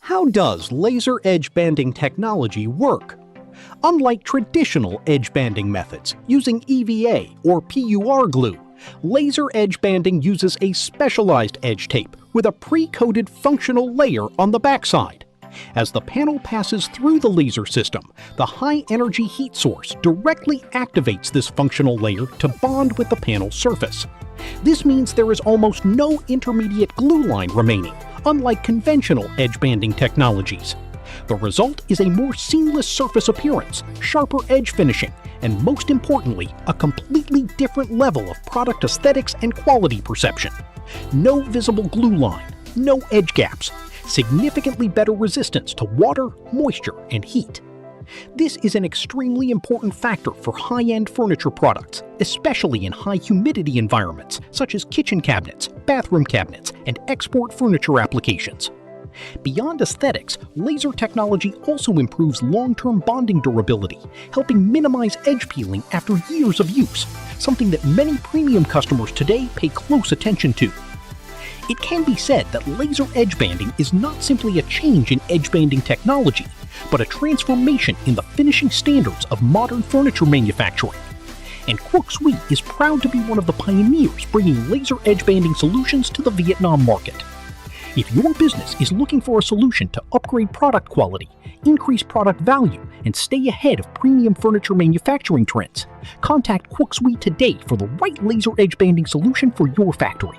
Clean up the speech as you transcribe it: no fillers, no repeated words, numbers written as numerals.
How does laser edge banding technology work? Unlike traditional edge banding methods using EVA or PUR glue, laser edge banding uses a specialized edge tape with a pre-coated functional layer on the backside. As the panel passes through the laser system, the high-energy heat source directly activates this functional layer to bond with the panel surface. This means there is almost no intermediate glue line remaining, unlike conventional edge banding technologies. The result is a more seamless surface appearance, sharper edge finishing, and most importantly, a completely different level of product aesthetics and quality perception. No visible glue line, no edge gaps, significantly better resistance to water, moisture, and heat. This is an extremely important factor for high-end furniture products, especially in high humidity environments such as kitchen cabinets, bathroom cabinets, and export furniture applications. Beyond aesthetics, laser technology also improves long-term bonding durability, helping minimize edge peeling after years of use, something that many premium customers today pay close attention to. It can be said that laser edge banding is not simply a change in edge banding technology, but a transformation in the finishing standards of modern furniture manufacturing. And Quoc Duy is proud to be one of the pioneers bringing laser edge banding solutions to the Vietnam market. If your business is looking for a solution to upgrade product quality, increase product value, and stay ahead of premium furniture manufacturing trends, contact Quoc Duy today for the right laser edge banding solution for your factory.